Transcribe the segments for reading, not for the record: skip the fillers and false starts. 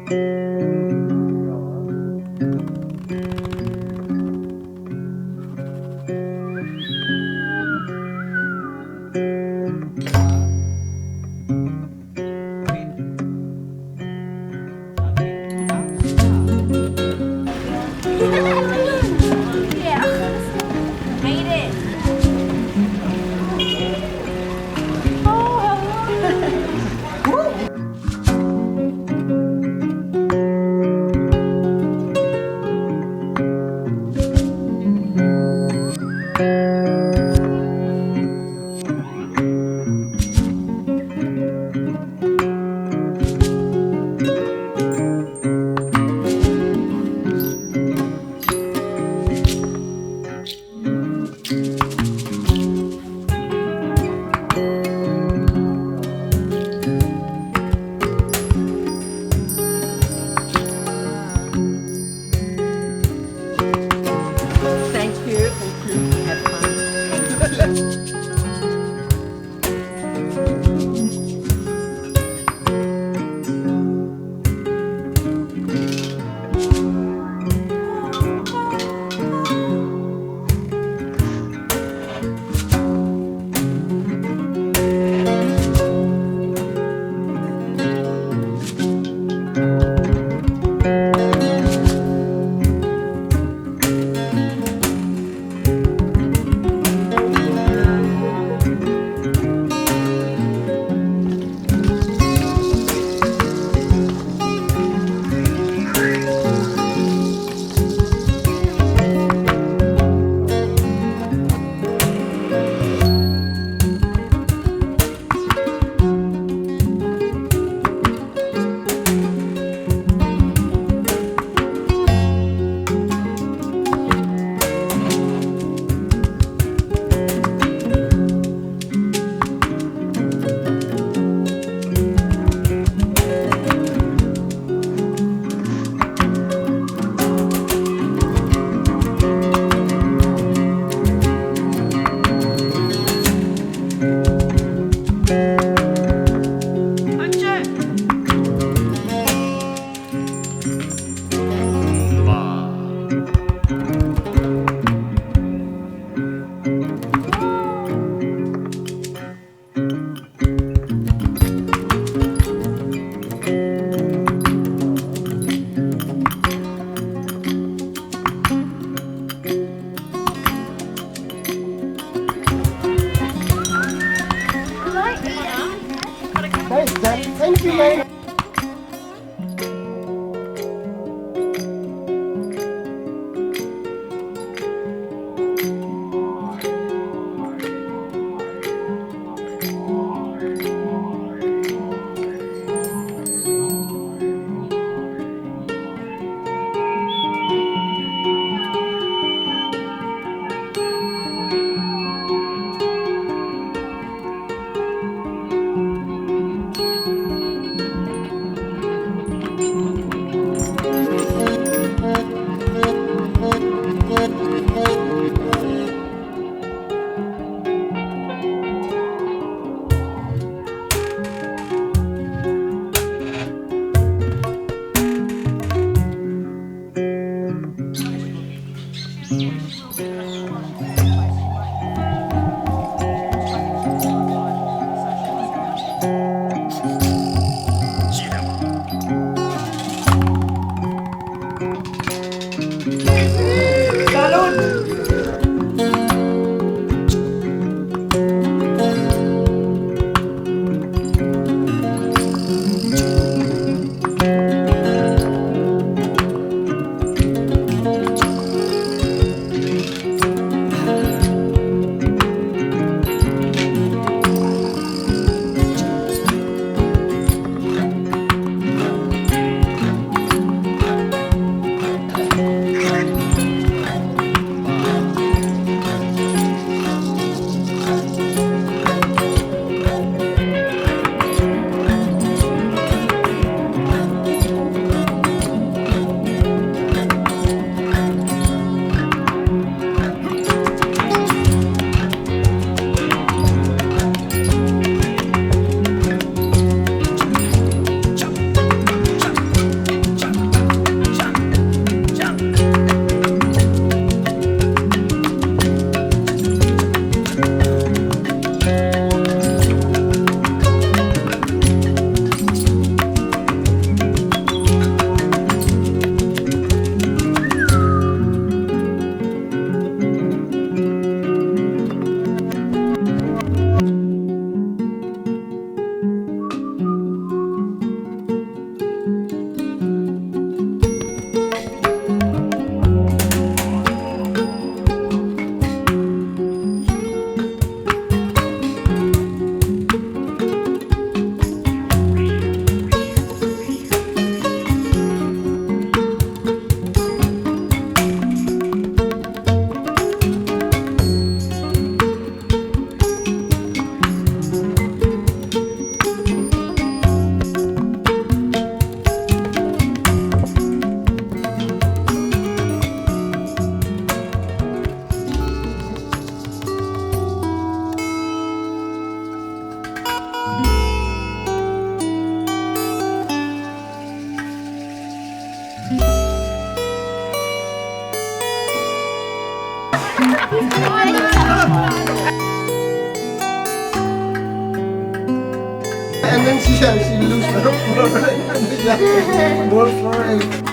Thank you. Thank you. Have fun. Thank you very much. She lose her floor. More floor.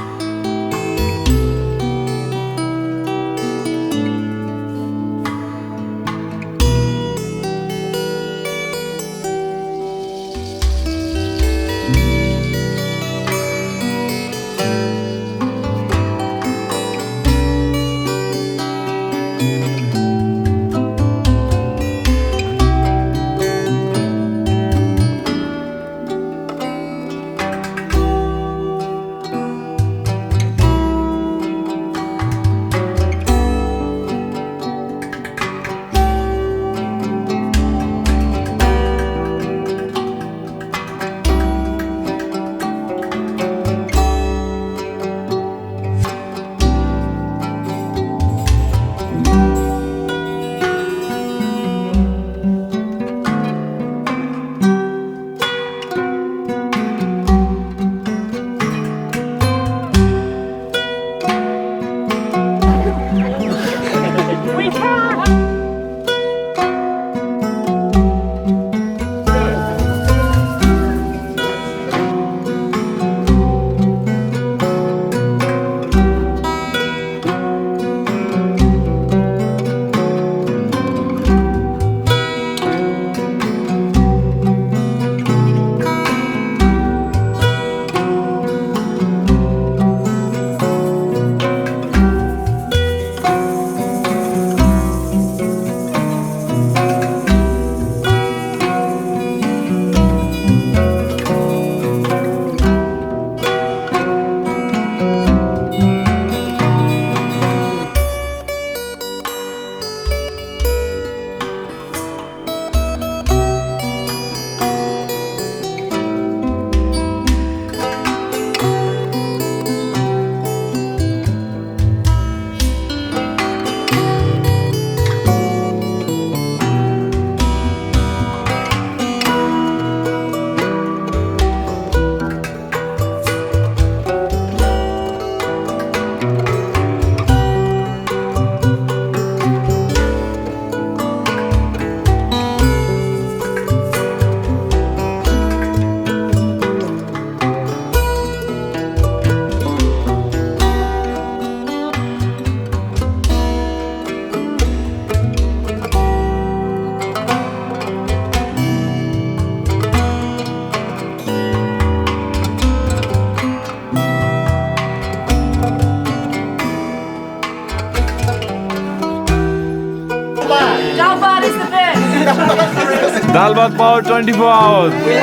Dal bhat power 24 hours. We're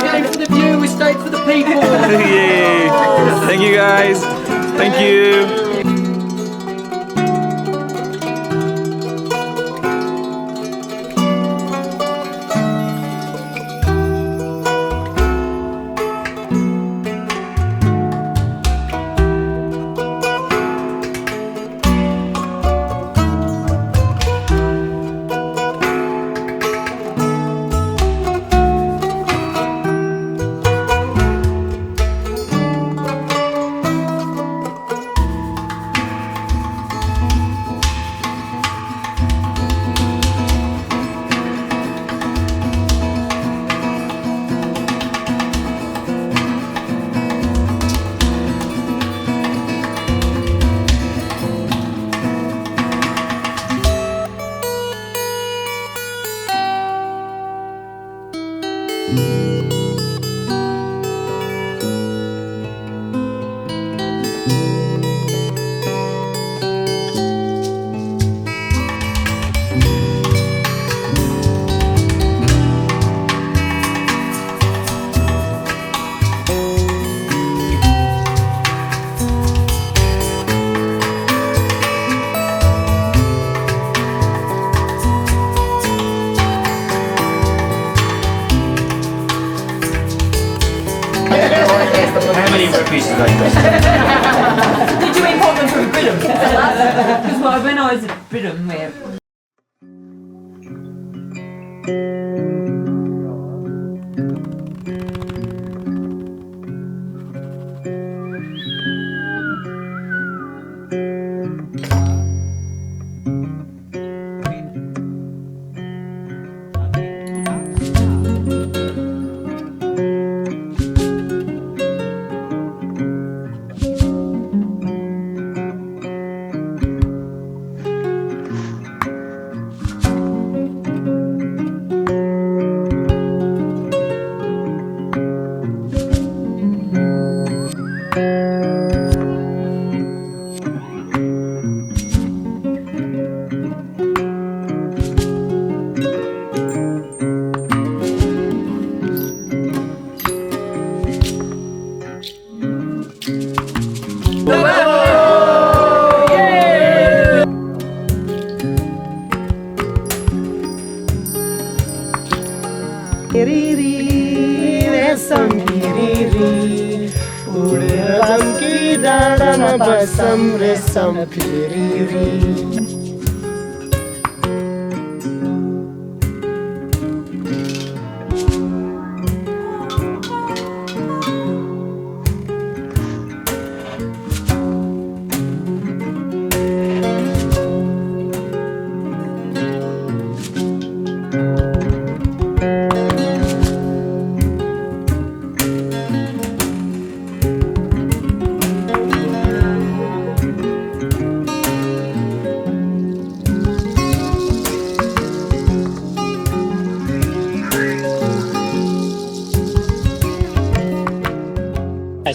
going for the view, we stayed for the people. Yay. Thank you guys. Thank you. How many pieces like this? Did you import them from Britain? Because when I was in Britain, we रेशम फिरिरी उडेर जाम कि डाँडामा बसम रेशम Firiri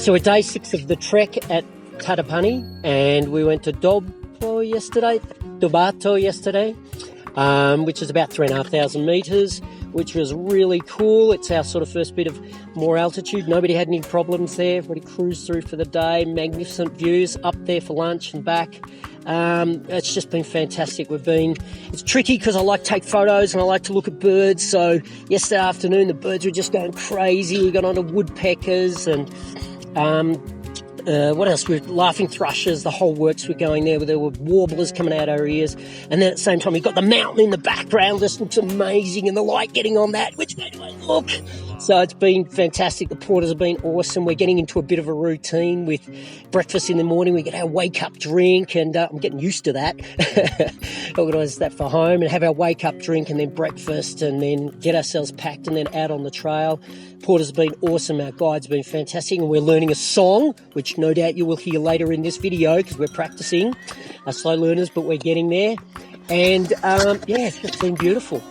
So we're day 6 of the trek at Tatapani, and we went to Dobato yesterday, which is about 3,500 metres, which was really cool. It's our sort of first bit of more altitude. Nobody had any problems there. Everybody cruised through for the day. Magnificent views, up there for lunch and back. It's just been fantastic. It's tricky because I like to take photos and I like to look at birds. So yesterday afternoon, the birds were just going crazy. We got onto woodpeckers and what else? We were laughing thrushes, the whole works were going there. There were warblers coming out our ears. And then at the same time, you've got the mountain in the background. This looks amazing. And the light getting on that. Which way do I look? So it's been fantastic. The porters have been awesome. We're getting into a bit of a routine with breakfast in the morning. We get our wake-up drink, and I'm getting used to that. Organise that for home and have our wake-up drink and then breakfast and then get ourselves packed and then out on the trail. Porter's been awesome. Our guide's been fantastic, and we're learning a song, which no doubt you will hear later in this video because we're practicing. Our slow learners, but we're getting there. And yeah, it's just been beautiful.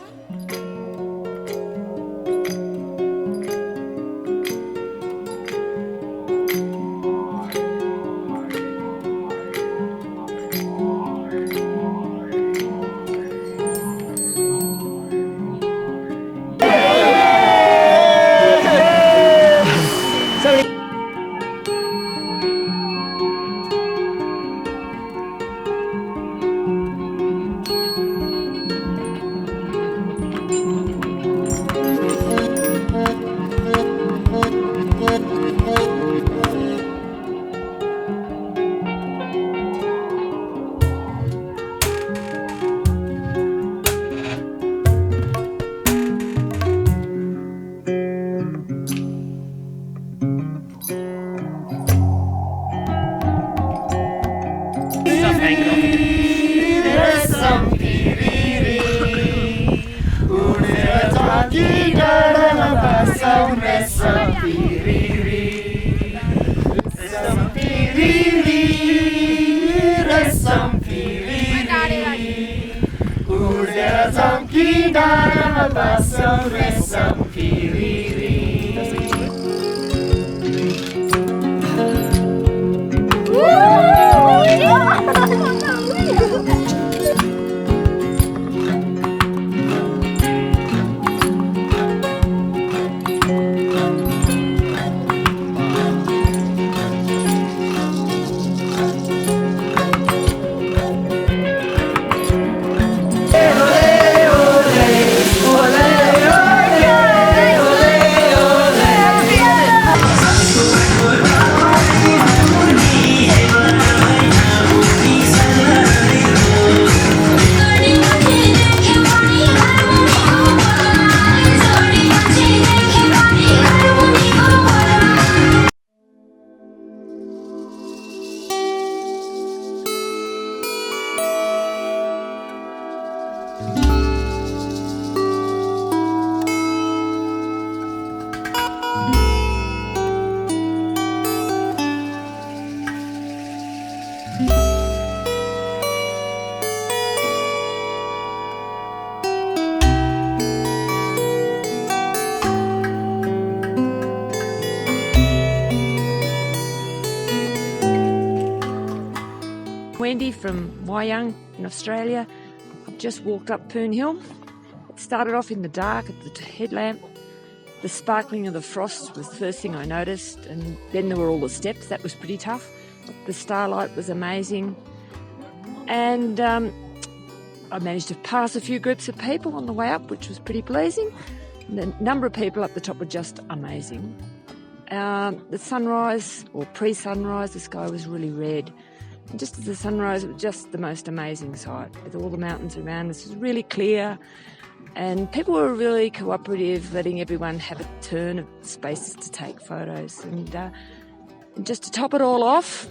Wendy from Wyong in Australia. I've just walked up Poon Hill. It started off in the dark at the headlamp. The sparkling of the frost was the first thing I noticed, and then there were all the steps. That was pretty tough. The starlight was amazing, and I managed to pass a few groups of people on the way up, which was pretty pleasing. The number of people up the top were just amazing. The sunrise, or pre-sunrise, the sky was really red. And just as the sunrise, it was just the most amazing sight, with all the mountains around us. It was really clear, and people were really cooperative, letting everyone have a turn of spaces to take photos. And just to top it all off,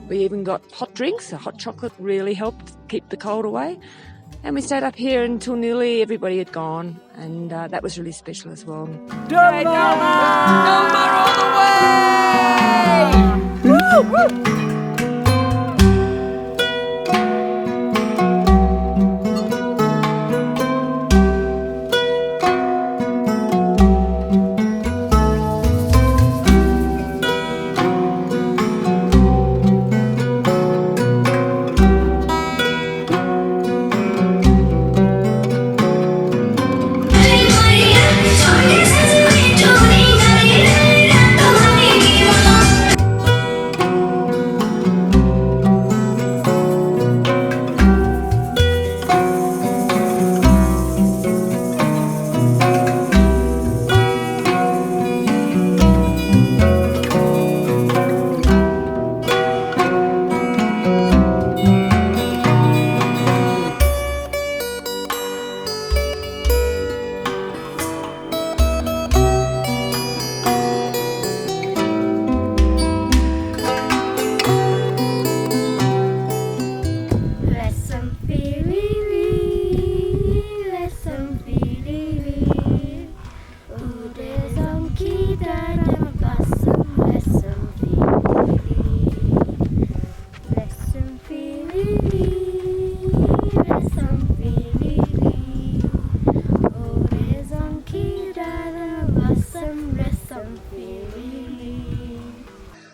we even got hot drinks. The hot chocolate really helped keep the cold away. And we stayed up here until nearly everybody had gone, and that was really special as well. Danda all the way! Woo!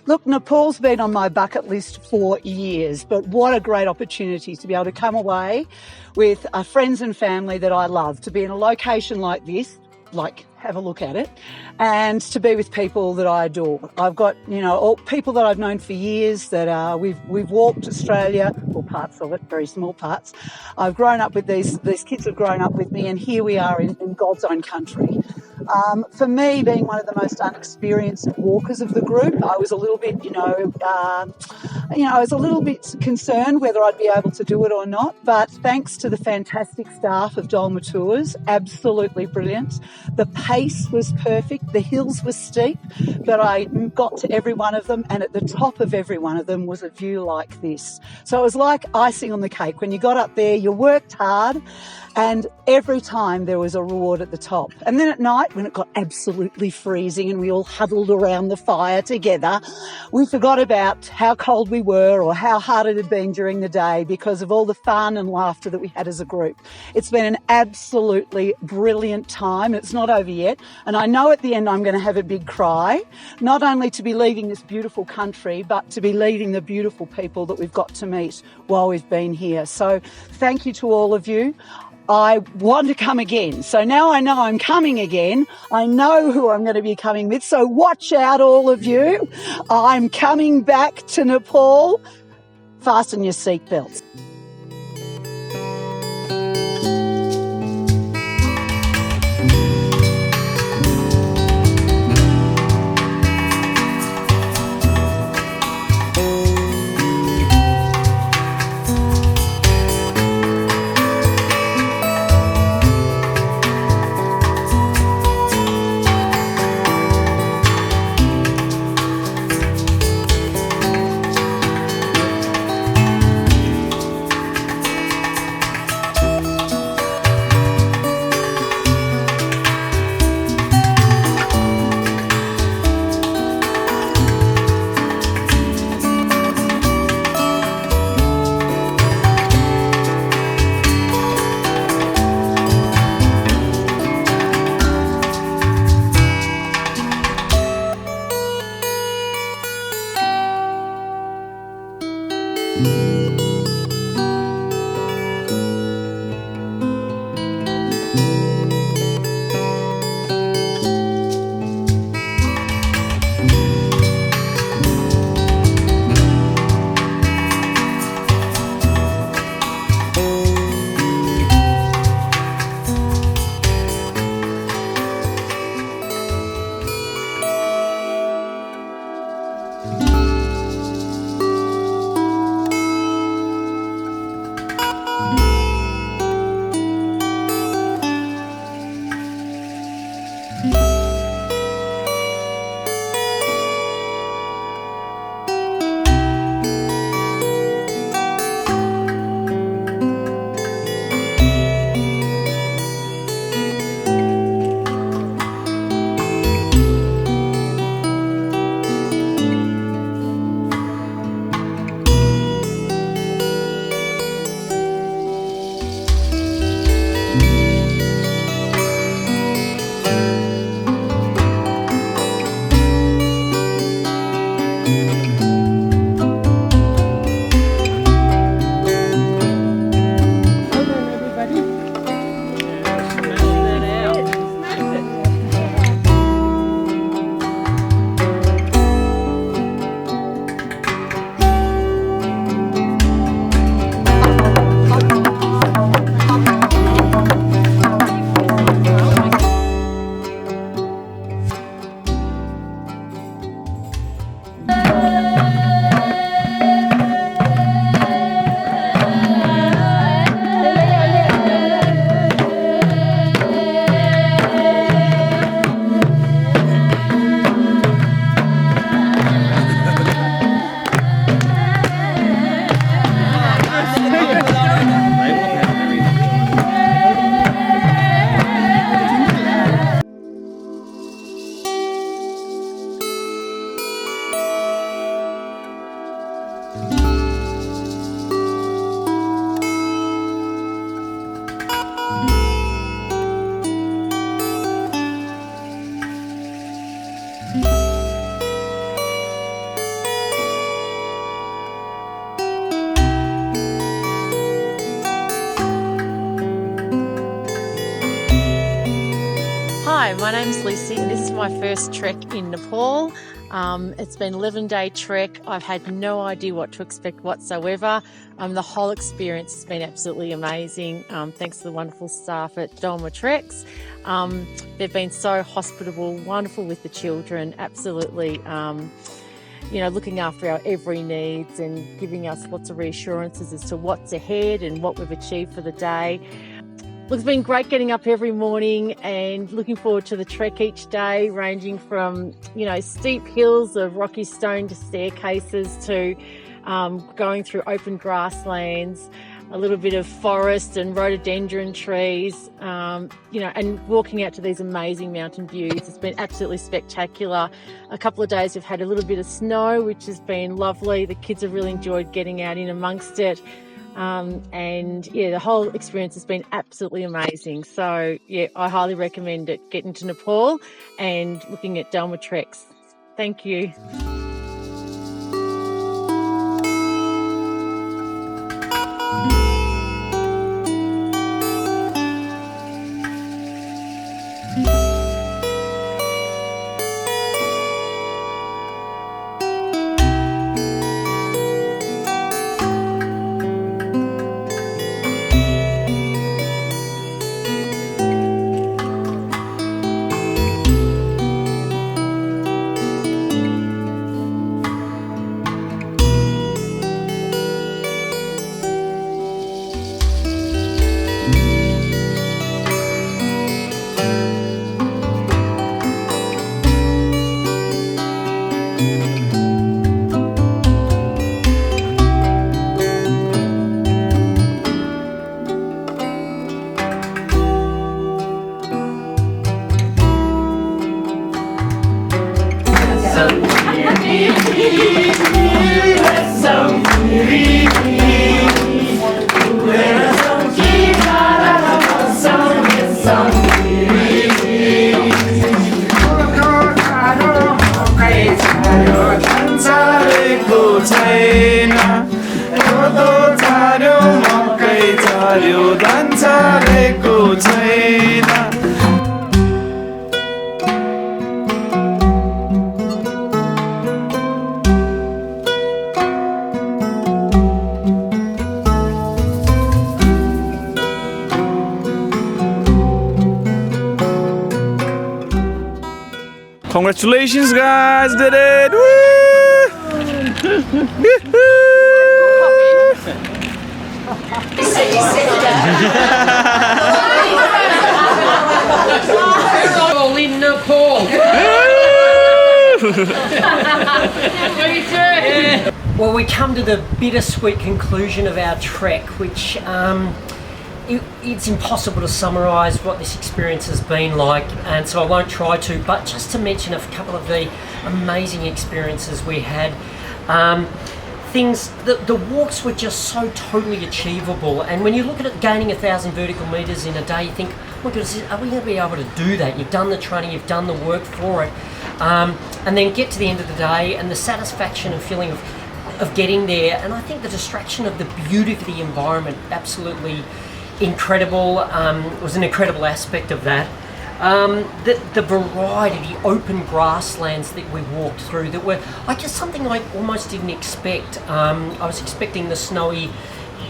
Look, Nepal's been on my bucket list for years, but what a great opportunity to be able to come away with friends and family that I love, to be in a location like this, like have a look at it, and to be with people that I adore. I've got, all people that I've known for years that we've walked Australia, or parts of it, very small parts. I've grown up with these kids have grown up with me, and here we are in God's own country. For me, being one of the most unexperienced walkers of the group, I was a little bit, I was a little bit concerned whether I'd be able to do it or not. But thanks to the fantastic staff of Dolma Tours, absolutely brilliant. The pace was perfect. The hills were steep, but I got to every one of them, and at the top of every one of them was a view like this. So it was like icing on the cake. When you got up there, you worked hard, and every time there was a reward at the top. And then at night, when it got absolutely freezing and we all huddled around the fire together, we forgot about how cold we were or how hard it had been during the day because of all the fun and laughter that we had as a group. It's been an absolutely brilliant time. It's not over yet. And I know at the end I'm going to have a big cry, not only to be leaving this beautiful country, but to be leaving the beautiful people that we've got to meet while we've been here. So thank you to all of you. I want to come again. So now I know I'm coming again. I know who I'm going to be coming with. So watch out, all of you. I'm coming back to Nepal. Fasten your seatbelts. Hi, my name's Lucy and this is my first trek in Nepal. It's been an 11-day trek. I've had no idea what to expect whatsoever. The whole experience has been absolutely amazing. Thanks to the wonderful staff at Danda Treks. They've been so hospitable, wonderful with the children, absolutely looking after our every needs and giving us lots of reassurances as to what's ahead and what we've achieved for the day. Look, it's been great getting up every morning and looking forward to the trek each day, ranging from, steep hills of rocky stone to staircases to going through open grasslands, a little bit of forest and rhododendron trees, and walking out to these amazing mountain views. It's been absolutely spectacular. A couple of days we've had a little bit of snow, which has been lovely. The kids have really enjoyed getting out in amongst it. The whole experience has been absolutely amazing. So, I highly recommend it, getting to Nepal and looking at Danda Treks. Thank you. Congratulations, guys! Did it! Woo! All in Nepal. Well, we come to the bittersweet conclusion of our trek, which it's impossible to summarise what this experience has been like, and so I won't try to, but just to mention a couple of the amazing experiences we had. The walks were just so totally achievable, and when you look at it, gaining 1,000 vertical metres in a day, you think, oh my goodness, are we going to be able to do that? You've done the training, you've done the work for it, and then get to the end of the day and the satisfaction and feeling of getting there, and I think the distraction of the beauty of the environment, absolutely incredible, was an incredible aspect of that. The variety, the open grasslands that we walked through that were something I almost didn't expect. I was expecting the snowy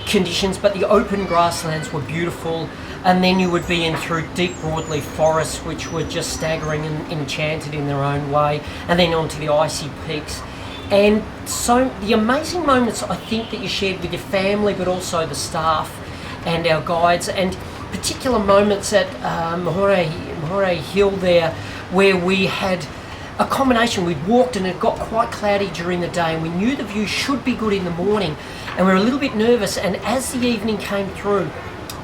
conditions, but the open grasslands were beautiful, and then you would be in through deep broadleaf forests, which were just staggering and enchanted in their own way, and then onto the icy peaks. And so the amazing moments I think that you shared with your family, but also the staff and our guides, and particular moments at Mohare Hill there, where we had a combination. We'd walked and it got quite cloudy during the day, and we knew the view should be good in the morning, and we were a little bit nervous, and as the evening came through,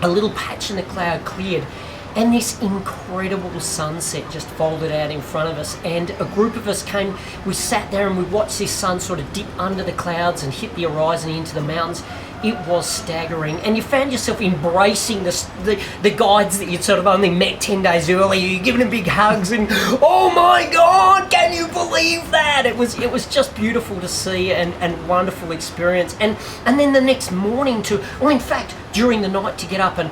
a little patch in the cloud cleared, and this incredible sunset just folded out in front of us, and a group of us came, we sat there and we watched this sun sort of dip under the clouds and hit the horizon into the mountains. It was staggering, and you found yourself embracing the guides that you'd sort of only met 10 days earlier. You're giving them big hugs and, oh my God, can you believe that? It it was just beautiful to see and wonderful experience. And then the next morning in fact, during the night to get up and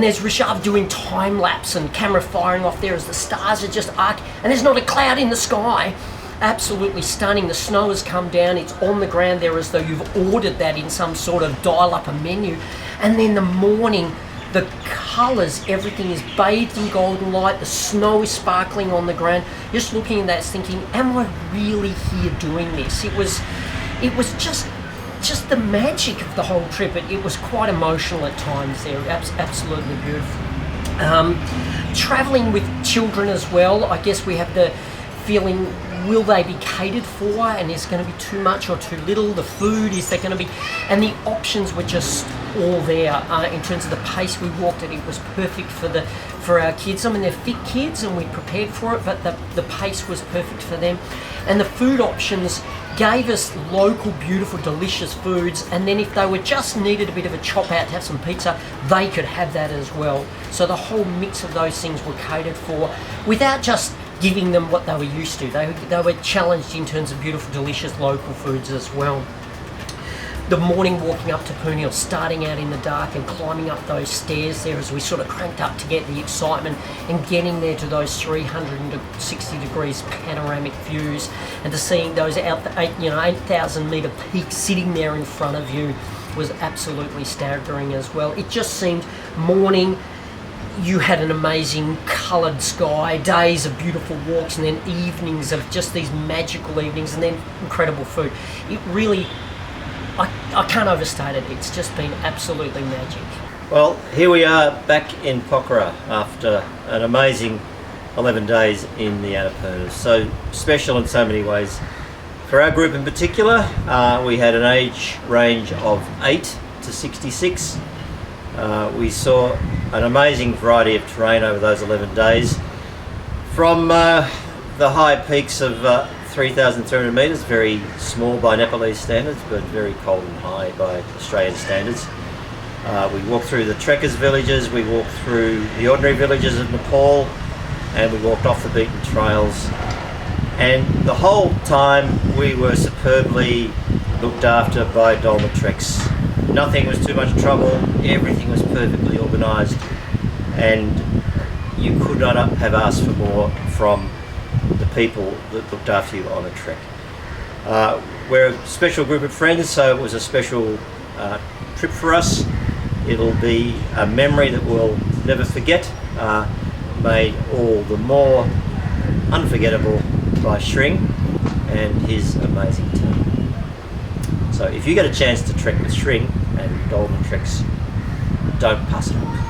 there's Rishabh doing time lapse and camera firing off there as the stars are just arc, and there's not a cloud in the sky. Absolutely stunning. The snow has come down, it's on the ground there as though you've ordered that in some sort of dial-up menu. And then the morning, the colours, everything is bathed in golden light, the snow is sparkling on the ground. Just looking at that thinking, am I really here doing this? It was just the magic of the whole trip. It was quite emotional at times there, absolutely beautiful. Travelling with children as well, I guess we have the feeling, will they be catered for, and is going to be too much or too little? The food, is there going to be, and the options were just all there. In terms of the pace we walked at, it was perfect for our kids. I mean, they're fit kids and we prepared for it, but the pace was perfect for them. And the food options gave us local, beautiful, delicious foods, and then if they were just needed a bit of a chop out to have some pizza, they could have that as well. So the whole mix of those things were catered for without just giving them what they were used to. They were challenged in terms of beautiful, delicious local foods as well. The morning walking up to Poonhill, starting out in the dark and climbing up those stairs there as we sort of cranked up to get the excitement and getting there to those 360 degrees panoramic views and to seeing those 8,000 metre peaks sitting there in front of you was absolutely staggering as well. It just seemed morning, you had an amazing coloured sky, days of beautiful walks, and then evenings of just these magical evenings, and then incredible food. It really, I can't overstate it. It's just been absolutely magic. Well, here we are back in Pokhara after an amazing 11 days in the Annapurnas. So special in so many ways. For our group in particular, we had an age range of 8 to 66. We saw an amazing variety of terrain over those 11 days. From the high peaks of 3,300 metres, very small by Nepalese standards, but very cold and high by Australian standards. We walked through the trekkers villages, we walked through the ordinary villages of Nepal, and we walked off the beaten trails. And the whole time we were superbly looked after by Dolma Treks. Nothing was too much trouble, everything was perfectly organised, and you could not have asked for more from the people that looked after you on a trek. We're a special group of friends, so it was a special trip for us. It'll be a memory that we'll never forget, made all the more unforgettable by Shring and his amazing team. So if you get a chance to trek with Shring and Dolman Treks, don't pass it up.